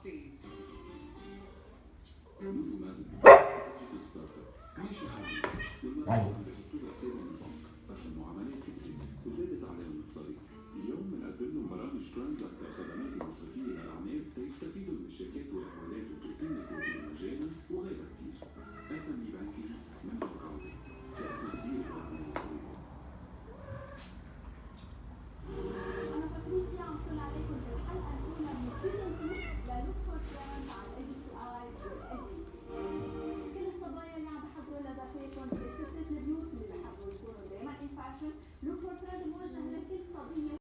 please. لولو مازن ديجيتال ستارت اب ماشي حاليا والمبلغ عم بيحطوا لك سيرة من البنك بس المعاملات كترت وزادت عليهم المصاريف. اليوم بنقدم لهم برامج ترانزاكت الخدمات المصرفية للعمال تيستفيدوا من الشيكات والحوالات وتركين الفواتير مجانا وغيرها كتير. SME بانكينج من القاعدة ساعدنا كتير بالعملية المصرية. أنا فابريسيا عم طلع عليكم في الحلقة الأولى من سيزون 2 للوك فور فريند على